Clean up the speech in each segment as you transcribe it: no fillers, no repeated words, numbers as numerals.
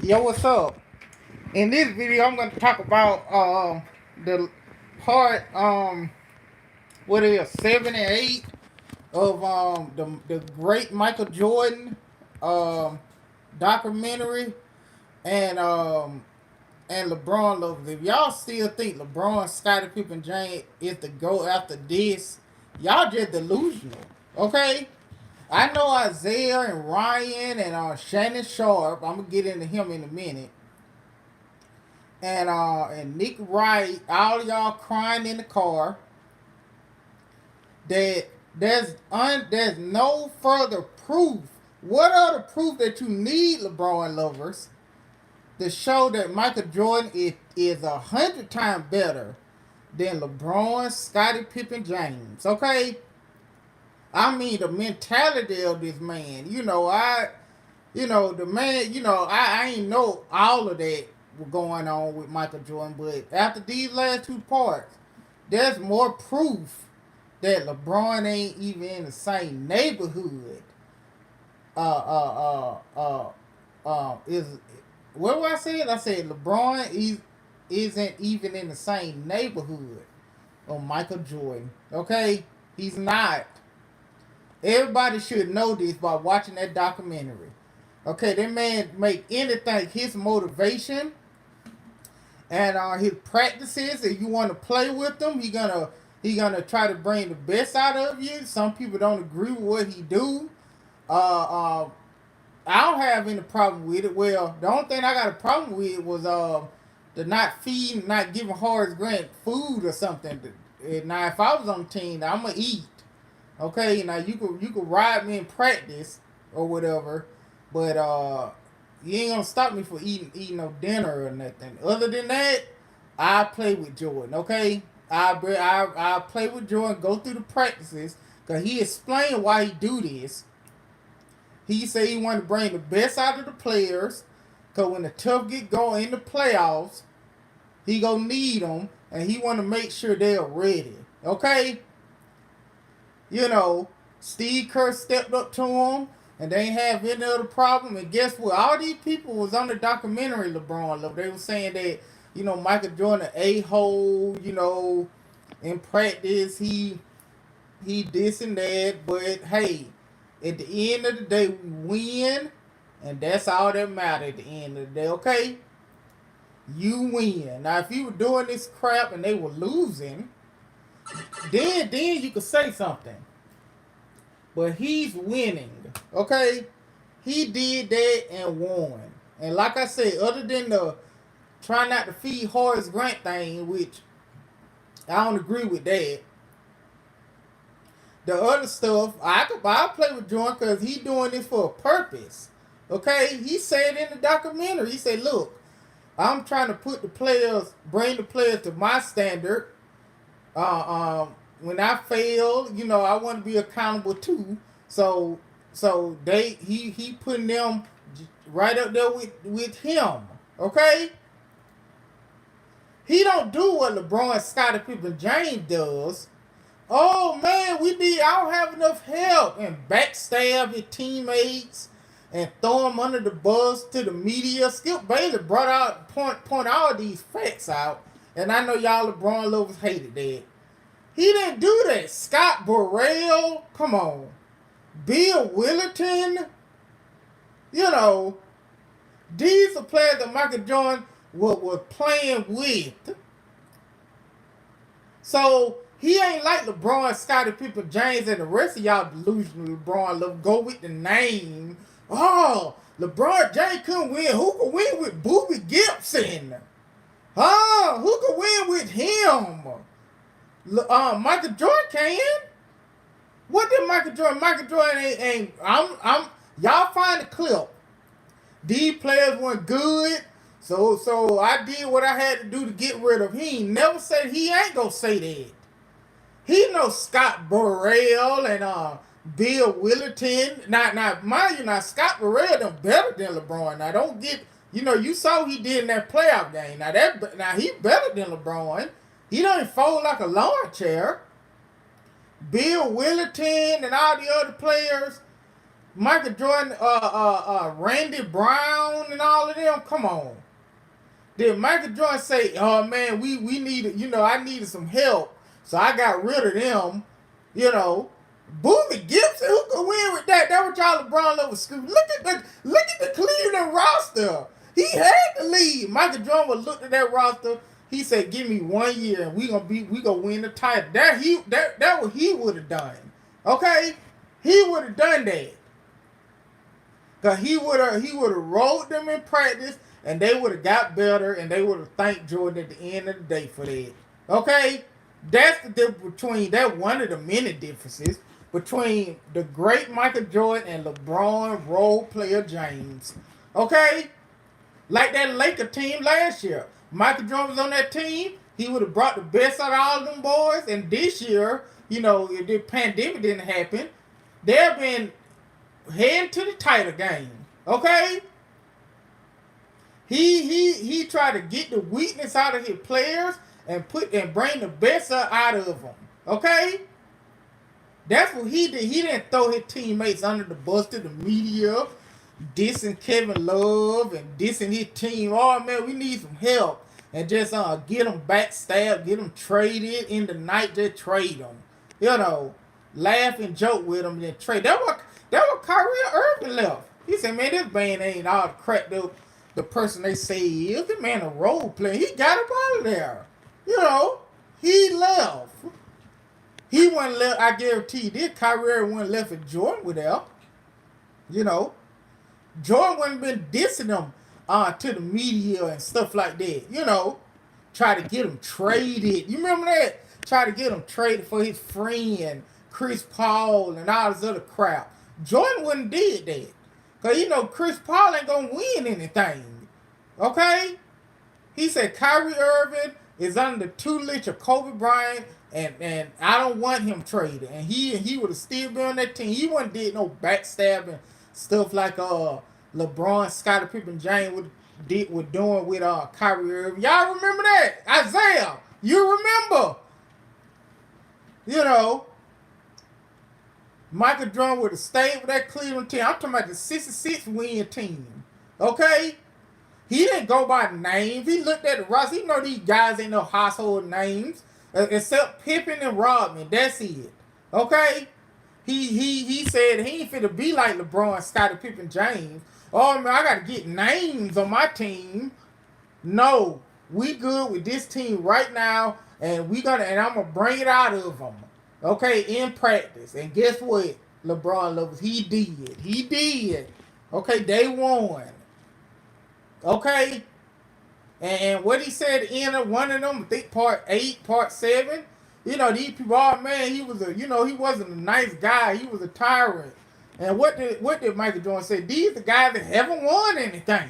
Yo, what's up? In this video, I'm going to talk about the part what is 7 and 8 of the great Michael Jordan um documentary and LeBron love. If y'all still think LeBron, Scottie Pippen, James is the go after this, y'all just delusional. Okay. I know Isaiah and Ryan and Shannon Sharp. I'm gonna get into him in a minute, and Nick Wright, all y'all crying in the car that there's no further proof. What other proof that you need, LeBron lovers, to show that Michael Jordan is 100 times better than LeBron, Scottie Pippen, James? Okay, I mean the mentality of this man. The man. I ain't know all of that was going on with Michael Jordan, but after these last two parts, there's more proof that LeBron ain't even in the same neighborhood. Is what do I say? I said LeBron isn't even in the same neighborhood of Michael Jordan. Okay, he's not. Everybody should know this by watching that documentary. Okay, that man make anything his motivation and his practices. If you want to play with him, he gonna try to bring the best out of you. Some people don't agree with what he do. Uh, uh, I don't have any problem with it. Well, the only thing I got a problem with was the not feeding, not giving Horace Grant food or something. Now, if I was on the team, I'm gonna eat. Okay, now you could ride me in practice or whatever, but you ain't gonna stop me for eating no dinner or nothing. Other than that, I play with Jordan. Okay, I play with Jordan. Go through the practices because he explained why he do this. He said he wanted to bring the best out of the players because when the tough get going in the playoffs, he gonna need them and he want to make sure they're ready. Okay, you know, Steve Kerr stepped up to him and they ain't have any other problem. And guess what? All these people was on the documentary LeBron Love. They were saying that, Michael Jordan a hole, in practice he this and that. But hey, at the end of the day we win and that's all that matter at the end of the day, okay? You win. Now if you were doing this crap and they were losing, then you could say something. But he's winning. Okay? He did that and won. And like I said, other than the try not to feed Horace Grant thing, which I don't agree with that. The other stuff, I play with Jordan because he doing this for a purpose. Okay? He said in the documentary, he said, look, I'm trying to bring the players to my standard. When I fail, I want to be accountable too. So he putting them right up there with him. Okay, he don't do what LeBron, Scottie Pippen, James does. Oh man, I don't have enough help and backstab your teammates and throw them under the bus to the media. Skip Bayless brought out point all these facts out, and I know y'all LeBron lovers hated that. He didn't do that. Scott Burrell, come on. Bill Willerton, these are players that Michael Jordan was playing with. So he ain't like LeBron, Scottie Pippen, James, and the rest of y'all delusional LeBron love go with the name. Oh, LeBron James couldn't win. Who could win with Booby Gibson? Huh? Who could win with him? Michael Jordan can. What did Michael Jordan? Michael Jordan ain't. Y'all find the clip. These players weren't good, so I did what I had to do to get rid of him. He never said he ain't gonna say that. He knows Scott Burrell and Bill Willerton. Mind you, Scott Burrell done better than LeBron. Now don't get. You saw what he did in that playoff game. Now he better than LeBron. He don't fold like a lawn chair. Bill Willerton and all the other players, Michael Jordan, Randy Brown, Jordan and all of them? Come on. Did Michael Jordan say, "Oh man, we needed, I needed some help, so I got rid of them," you know? Boobie Gibson, who could win with that? That was y'all LeBron love was screwed. Look at the Cleveland roster. He had to leave. Michael Jordan would look at that roster. He said, "Give me 1 year, and we gonna win the title." That what he would have done. Okay, he would have done that. Cause he would have rolled them in practice, and they would have got better, and they would have thanked Jordan at the end of the day for that. Okay, that's the difference between that. One of the many differences between the great Michael Jordan and LeBron role player James. Okay, like that Laker team last year. Michael Jordan was on that team. He would have brought the best out of all of them boys. And this year, if the pandemic didn't happen, they've been heading to the title game. Okay? He tried to get the weakness out of his players and bring the best out of them. Okay? That's what he did. He didn't throw his teammates under the bus to the media, dissing Kevin Love and dissing his team. Oh man, we need some help. And just get them backstabbed, get them traded in the night, just trade them. Laugh and joke with them, then trade. That was Kyrie Irving left. He said, "Man, this band ain't all the crap the person they say he is. The man a role player. He got him out of there. He left. He wasn't left. I guarantee you this. Kyrie Irving wasn't left if Jordan was there. Jordan wouldn't been dissing them to the media and stuff like that. Try to get him traded. You remember that? Try to get him traded for his friend Chris Paul and all this other crap. Jordan wouldn't did that. Because, Chris Paul ain't going to win anything. Okay? He said Kyrie Irving is under the tutelage of Kobe Bryant, and I don't want him traded. And he would have still been on that team. He wouldn't did no backstabbing stuff like LeBron, Scottie Pippen, James were doing with Kyrie Irving. Y'all remember that? Isaiah, you remember? Michael Jordan would have stayed with that Cleveland team. I'm talking about the 66 win team. Okay? He didn't go by names. He looked at the roster. He know these guys ain't no household names. Except Pippen and Rodman. That's it. Okay? He said he ain't finna be like LeBron, Scottie Pippen, James. Oh man, I gotta get names on my team. No. We good with this team right now, and I'm gonna bring it out of them. Okay, in practice. And guess what? LeBron Lovers, he did. Okay, they won. Okay? And what he said in one of them, I think part 8, part 7, these people, oh man, he wasn't a nice guy. He was a tyrant. And what did Michael Jordan say? These are the guys that haven't won anything.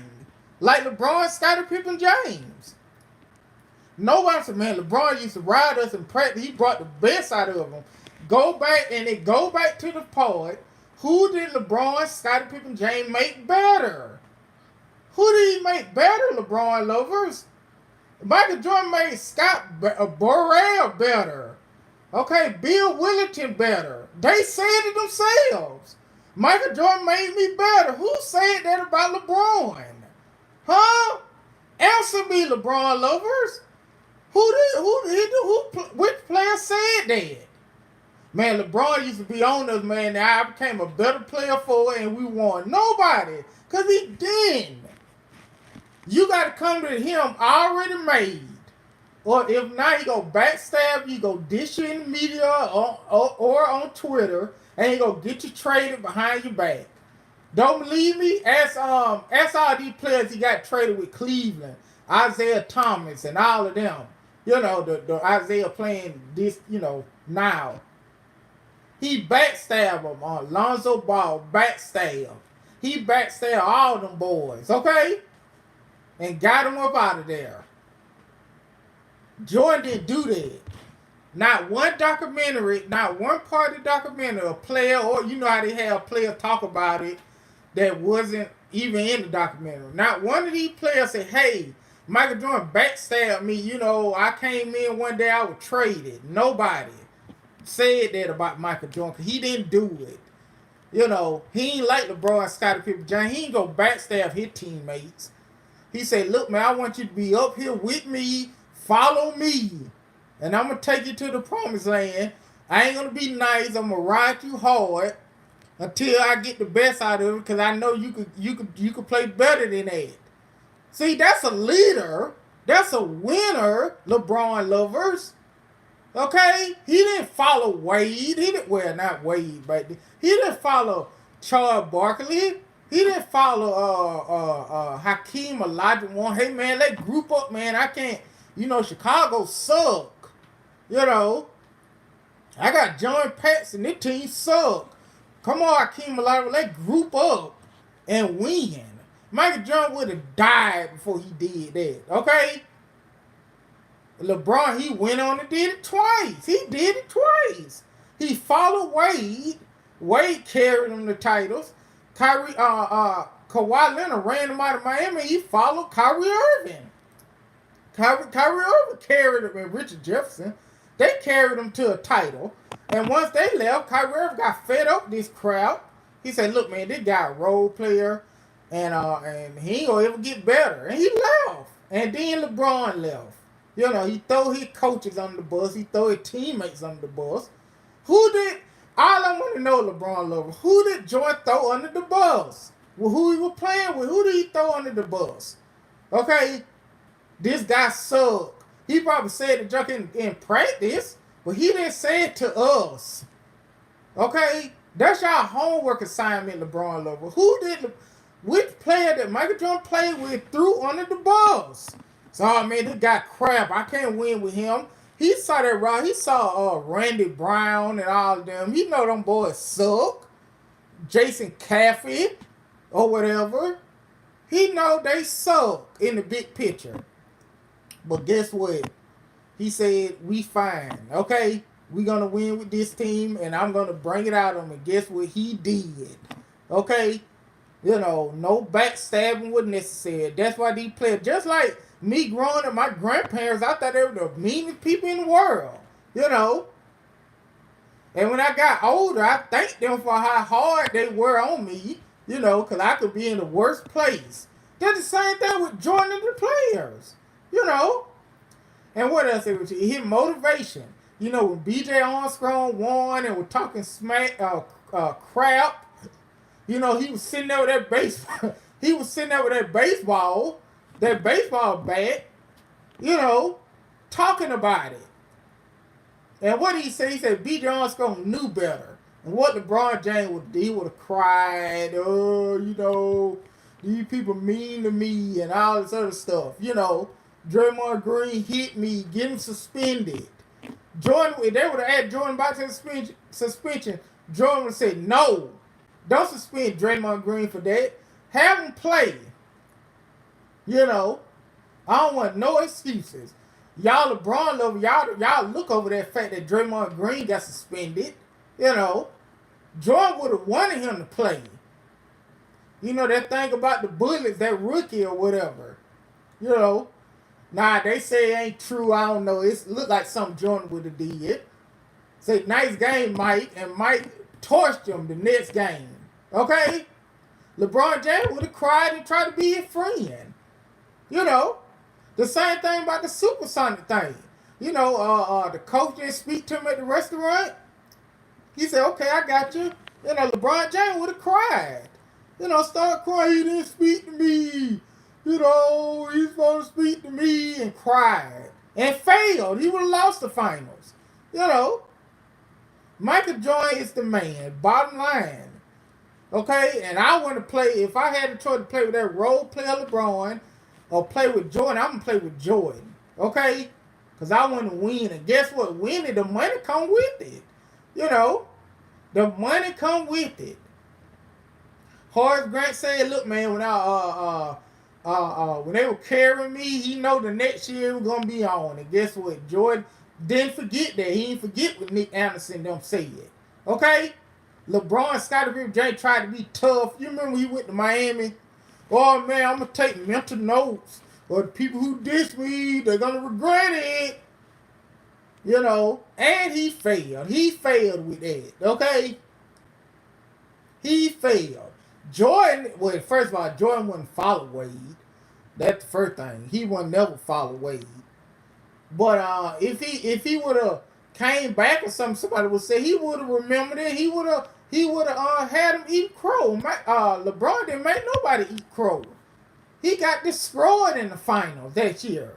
Like LeBron, Scottie Pippen, James. Nobody said, man, LeBron used to ride us in practice. He brought the best out of them. Go back to the part. Who did LeBron, Scottie Pippen, James make better? Who did he make better, LeBron lovers? Michael Jordan made Scott Burrell better. Okay, Bill Willington better. They said it themselves. Michael Jordan made me better. Who said that about LeBron? Huh? Answer me, LeBron lovers. Which player said that? Man, LeBron used to be on us, man. Now I became a better player for it, and we won. Nobody, because he didn't. You got to come to him already made. Or if not, he go backstab you, go dish you in the media or on Twitter, and he go get you traded behind your back. Don't believe me? Ask all these players he got traded with Cleveland, Isaiah Thomas and all of them. The Isaiah playing this, now. He backstabbed them on Lonzo Ball, backstabbed. He backstabbed all them boys, okay? And got them up out of there. Jordan didn't do that. Not one documentary, not one part of the documentary, a player, or how they have players talk about it that wasn't even in the documentary. Not one of these players said, hey, Michael Jordan backstabbed me. I came in one day, I was traded. Nobody said that about Michael Jordan because he didn't do it. You know, he ain't like LeBron and Scottie Pippen. John, he ain't go backstab his teammates. He said, look, man, I want you to be up here with me, follow me, and I'm gonna take you to the promised land. I ain't gonna be nice. I'm gonna ride you hard until I get the best out of it, because I know you could play better than that. See, that's a leader. That's a winner, LeBron lovers. Okay? He didn't follow Wade. He didn't, well, not Wade, but he didn't follow Charles Barkley. He didn't follow Hakeem Olajuwon. Hey, man, let's group up, man. I can't, Chicago suck. You know, I got John Paxson. This team suck. Come on, Hakeem Olajuwon. Let's group up and win. Michael Jordan would have died before he did that. Okay? LeBron, he went on and did it twice. He did it twice. He followed Wade. Wade carried him the titles. Kawhi Leonard ran him out of Miami. He followed Kyrie Irving. Kyrie Irving carried him, and Richard Jefferson. They carried him to a title. And once they left, Kyrie Irving got fed up with this crowd. He said, look, man, this guy a role player, and he ain't gonna ever get better. And he left. And then LeBron left. He throw his coaches under the bus. He throw his teammates under the bus. All I want to know, LeBron lover, who did Jordan throw under the bus? Well, who he was playing with? Who did he throw under the bus? Okay, this guy sucked. He probably said the junk in practice, but he didn't say it to us. Okay, that's your homework assignment, LeBron lover. Which player that Michael Jordan played with threw under the bus? So, man, this guy crap. I can't win with him. He saw that right. He saw Randy Brown and all of them. He know them boys suck. Jason Caffey or whatever. He know they suck in the big picture. But guess what? He said, we fine. Okay? We going to win with this team, and I'm going to bring it out of him. And guess what he did? Okay? No backstabbing was necessary. That's why these players, just like me growing up, my grandparents, I thought they were the meanest people in the world. And when I got older, I thanked them for how hard they were on me, because I could be in the worst place. That's the same thing with Jordan and the players, And what else? His motivation. When B.J. Armstrong won and was talking crap, he was sitting there with that baseball. He was sitting there with that baseball bat, talking about it. And what did he say? He said B.J. Armstrong knew better. And what LeBron James would do, he would have cried, these people mean to me and all this other stuff. Draymond Green hit me, get him suspended. Jordan, if they would have had Jordan back to suspension, Jordan would have said, no, don't suspend Draymond Green for that. Have him play. I don't want no excuses. Y'all LeBron lover, y'all look over that fact that Draymond Green got suspended. Jordan would have wanted him to play. That thing about the Bullets, that rookie or whatever. Nah, they say it ain't true. I don't know. It looked like something Jordan would have did. Say, nice game, Mike. And Mike torched him the next game. Okay? LeBron James would have cried and tried to be his friend. The same thing about the Supersonic thing. The coach didn't speak to him at the restaurant. He said, okay, I got you. LeBron James would have cried. Start crying, he didn't speak to me. He's supposed to speak to me, and cried. And failed. He would have lost the finals. Michael Jordan is the man. Bottom line. Okay? And I want to play, if I had a choice to play with that role player LeBron or play with Jordan, I'm going to play with Jordan. Okay? Because I want to win. And guess what? Winning, the money come with it. The money come with it. Horace Grant said, look, man, when they were carrying me, he know the next year was going to be on. And guess what? Jordan didn't forget that. He didn't forget what Nick Anderson them said. Okay? LeBron, Scottie Pippen, James tried to be tough. You remember when he went to Miami? Oh, man, I'm going to take mental notes. Or the people who diss me, they're going to regret it. And he failed. He failed with that. Okay? He failed. Jordan, well, first of all, Jordan wouldn't follow Wade. That's the first thing. He would never follow Wade. But if he would have came back or something, somebody would say he would have remembered it. He would have had him eat crow. LeBron didn't make nobody eat crow. He got destroyed in the finals that year.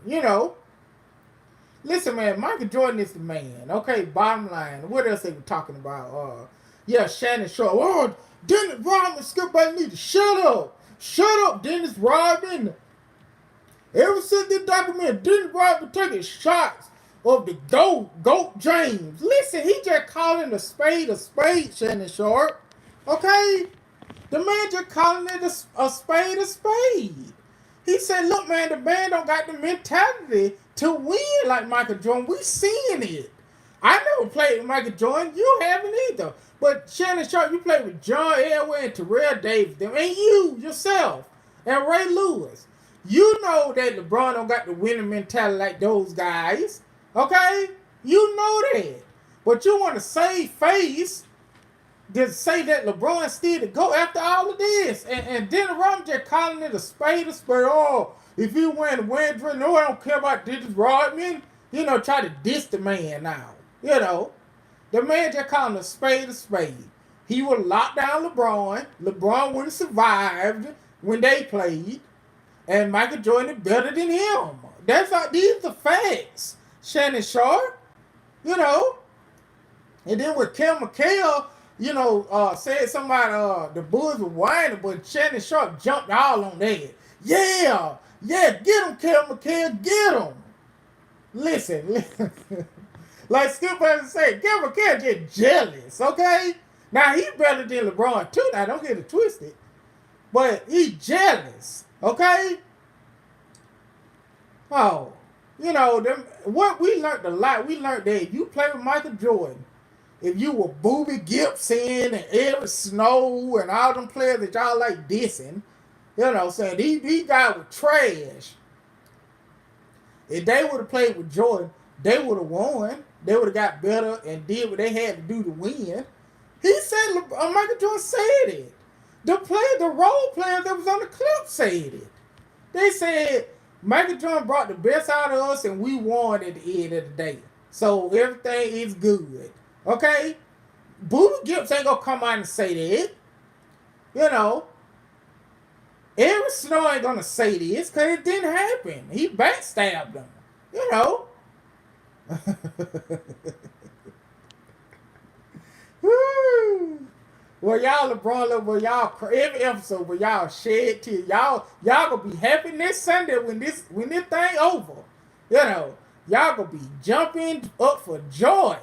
Listen, man, Michael Jordan is the man. Okay, bottom line. What else they were talking about? Yeah, Shannon Sharp. Oh, Dennis Rodman, Skip Bayless need to shut up. Shut up, Dennis Rodman. Ever since this documentary, Dennis Rodman taking shots of the GOAT James. Listen, he just calling a spade, Shannon Sharp. Okay? The man just calling it a spade. He said, look, man, the man don't got the mentality to win like Michael Jordan. We seeing it. I never played with Michael Jordan. You haven't either. But Shannon Sharp, you played with John Elway and Terrell Davis. And you, yourself, and Ray Lewis. You know that LeBron don't got the winning mentality like those guys. Okay? You know that. But you want to save face to say that LeBron still to go after all of this. And then Rodman just calling it a spade. Oh, if you win, no, I don't care about Dennis Rodman. Try to diss the man now. The man just calling a spade. He would lock down LeBron. LeBron would have survived when they played. And Michael Jordan is better than him. These are the facts. Shannon Sharp. And then with Kel McHale, said somebody, the Bulls were whining, but Shannon Sharp jumped all on that. Yeah, get him, Kel McHale, get him. Listen. Like Skip Bayless said, Kel McHale just jealous, okay? Now, he's better than LeBron, too. Now, don't get it twisted. But he's jealous, okay? Oh, what we learned a lot. We learned that if you play with Michael Jordan, if you were Booby Gibson and Eric Snow and all them players that y'all like dissing, saying these guys were trash. If they would have played with Jordan, they would have won. They would have got better and did what they had to do to win. He said, Michael Jordan said it. The role players that was on the clip said it. They said, Michael Jordan brought the best out of us and we won at the end of the day. So everything is good. Okay? Booby Gibson ain't gonna come out and say that. Eric Snow ain't gonna say this because it didn't happen. He backstabbed them. Well, y'all LeBron, well, y'all every episode, but y'all shed tears. Y'all gonna be happy this Sunday when this thing over. Y'all gonna be jumping up for joy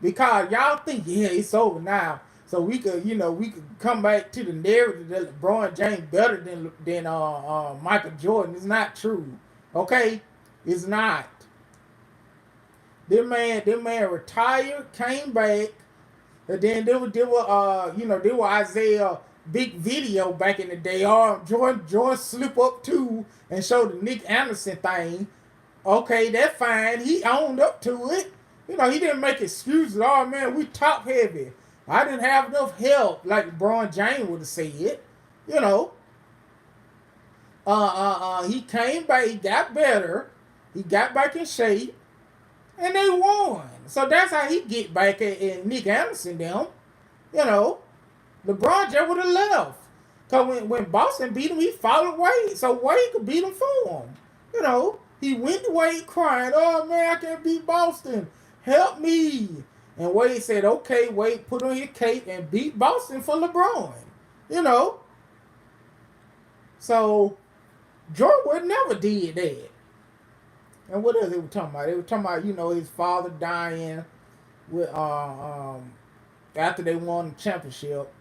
because y'all think, yeah, it's over now. So we could come back to the narrative that LeBron James better than Michael Jordan. It's not true. Okay, it's not. This man retired, came back. And then there were Isaiah big video back in the day. Jordan slip up too and show the Nick Anderson thing. Okay, that's fine. He owned up to it. He didn't make excuses. Oh man, we top heavy. I didn't have enough help like LeBron James would have said. He came back. He got better. He got back in shape. And they won. So that's how he get back at Nick Anderson them. LeBron just would have left. Because when Boston beat him, he followed Wade. So Wade could beat him for him. He went to Wade crying, oh man, I can't beat Boston. Help me. And Wade said, okay, Wade, put on your cape and beat Boston for LeBron. So Jordan would never did that. And what else they were talking about? They were talking about, his father dying with after they won the championship.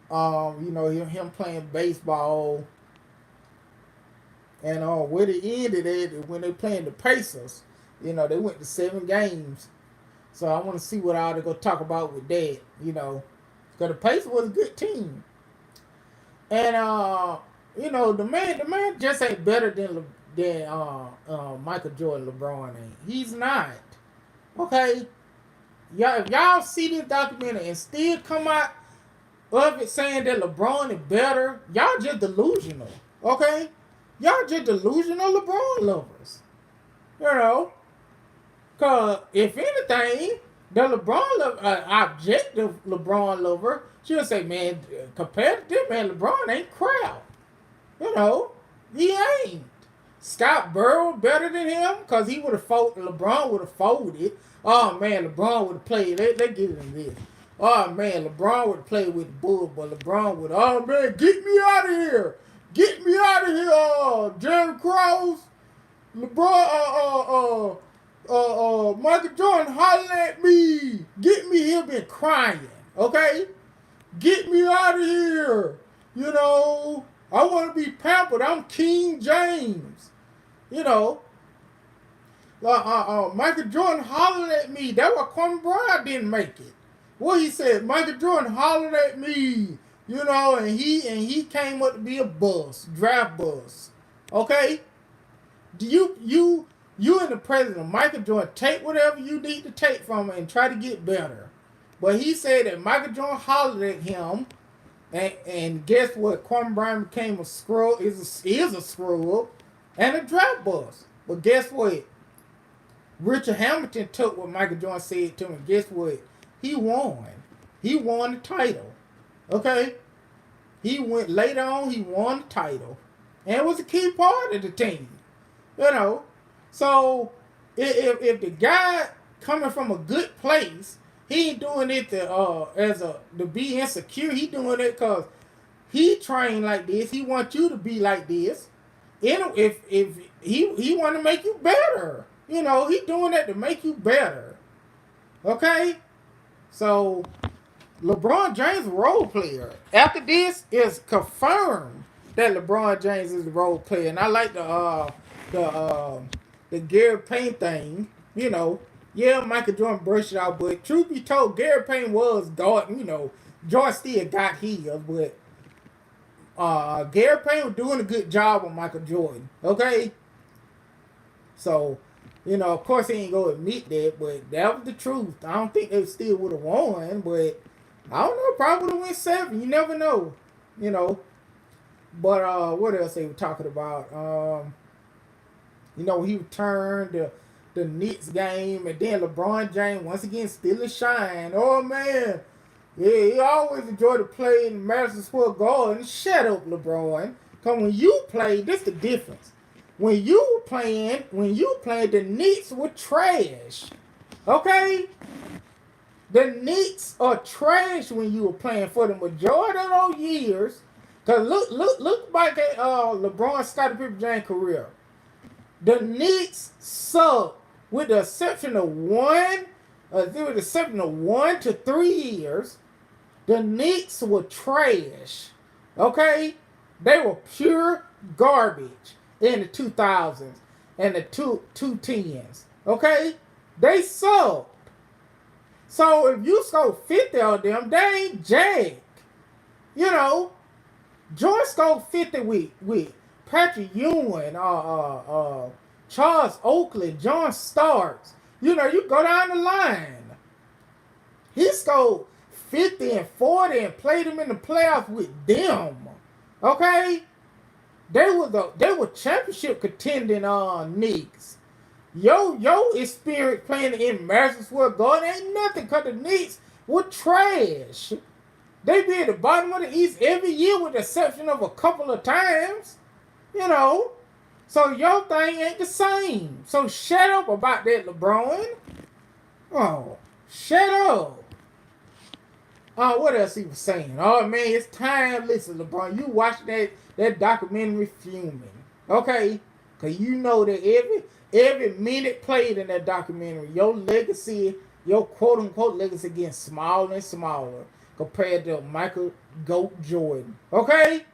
Him playing baseball. And where they ended it when they playing the Pacers. They went to 7 games. So I want to see what all they're gonna talk about with that, Because the Pacers was a good team. And the man just ain't better than Michael Jordan, LeBron ain't. He's not. Okay? If y'all see this documentary and still come out of it saying that LeBron is better, y'all just delusional. Okay? Y'all just delusional LeBron lovers. You know? Because if anything, the objective LeBron lover, she'll say, man, compared to this, man, LeBron ain't crap. You know? He ain't. Scott Burrow better than him because he would have folded. LeBron would have folded. Oh man, LeBron would have played. Let's get into this. Oh man, LeBron would have played with the Bulls, but LeBron would. Oh man, get me out of here! Get me out of here! Jerry Krause, LeBron, Michael Jordan hollering at me. Get me here, been crying. Okay, get me out of here. You know, I want to be pampered. I'm King James. You know, Michael Jordan hollered at me. That's why Kwame Bryant didn't make it. What he said, Michael Jordan hollered at me. You know, and he came up to be a bust, draft bust. Okay, do you and the president, Michael Jordan, take whatever you need to take from him and try to get better. But he said that Michael Jordan hollered at him. And guess what? Kwame Bryant became a scrub, is a scrub, and a draft bust. But guess what? Richard Hamilton took what Michael Jordan said to him, and guess what? He won. He won the title. Okay? He went later on, he won the title. And was a key part of the team. You know? So, if the guy coming from a good place, he ain't doing it to be insecure. He doing it because he trained like this. He wants you to be like this. If he want to make you better, you know, he doing that to make you better. Okay, so LeBron James is a role player. After this, it's confirmed that LeBron James is a role player, and I like the Gary Payne thing. You know. Yeah, Michael Jordan brushed it out, but truth be told, Gary Payne was God. You know, Jordan still got his, but Gary Payne was doing a good job on Michael Jordan. Okay, so you know, of course, he ain't gonna admit that, but that was the truth. I don't think they still would have won, but I don't know, probably would have went 7. You never know, you know. But what else they were talking about? You know, he returned the Knicks game, and then LeBron James once again still a shine. Oh man, yeah, he always enjoyed to play in Madison Square Garden. Shut up, LeBron. Cause when you play, this the difference. When you playing, the Knicks were trash. Okay, the Knicks are trash when you were playing for the majority of those years. Cause look back at LeBron, Scottie Pippen, James career. The Knicks suck. With the exception of 1 to 3 years, the Knicks were trash. Okay? They were pure garbage in the 2000s and the 2010s. Okay? They sucked. So if you score 50 on them, they ain't jack. You know, Jordan scored 50 with Patrick Ewing, Charles Oakley, John Starks. You know, you go down the line. He scored 50 and 40 and played them in the playoffs with them. Okay? They were championship contending Knicks. Yo experience playing in Madison Square Garden ain't nothing because the Knicks were trash. They be at the bottom of the East every year with the exception of a couple of times. You know. So your thing ain't the same. So shut up about that, LeBron. Oh, shut up. What else he was saying? Oh man, it's time. Listen, LeBron, you watch that documentary fuming. Okay? Cause you know that every minute played in that documentary, your legacy, your quote unquote legacy getting smaller and smaller compared to Michael Goat Jordan. Okay?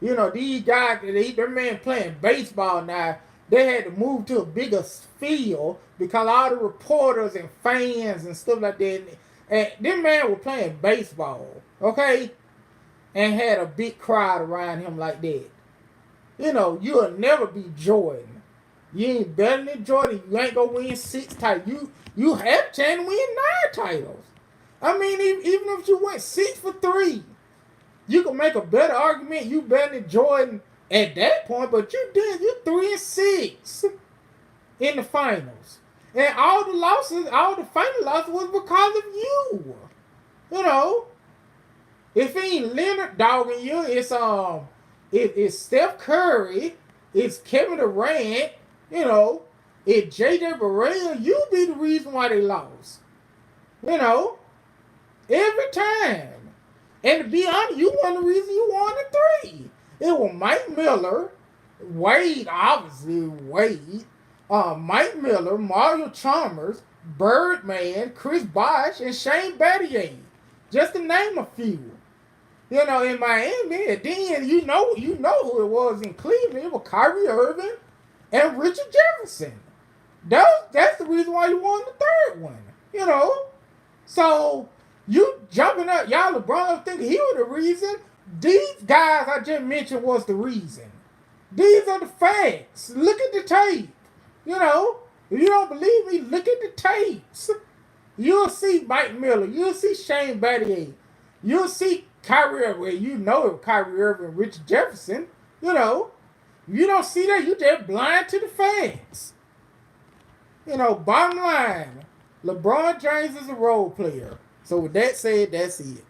You know, these guys, their man playing baseball now, they had to move to a bigger field because all the reporters and fans and stuff like that, and them man were playing baseball, okay? And had a big crowd around him like that. You know, you'll never be Jordan. You ain't better than Jordan. You ain't gonna win 6 titles. You have a chance to win 9 titles. I mean, even if you went 6 for 3, you can make a better argument. You better than Jordan at that point, but you 3-6 in the finals, and all the losses, all the final losses was because of you. You know, if it ain't Leonard dogging you, it's Steph Curry, it's Kevin Durant. You know, it's JJ Barea. You be the reason why they lost. You know, every time. And to be honest, you won the reason you won the 3. It was Mike Miller, Wade, obviously Wade, Mike Miller, Mario Chalmers, Birdman, Chris Bosh, and Shane Battier, just to name a few. You know, in Miami, and then you know who it was in Cleveland. It was Kyrie Irving and Richard Jefferson. That's the reason why you won the 3rd one. You know, so you jumping up, y'all LeBron thinking he was the reason. These guys I just mentioned was the reason. These are the facts. Look at the tape. You know, if you don't believe me, look at the tapes. You'll see Mike Miller. You'll see Shane Battier. You'll see Kyrie Irving. You know Kyrie Irving and Richard Jefferson. You know, if you don't see that, you just blind to the facts. You know, bottom line, LeBron James is a role player. So with that said, that's it.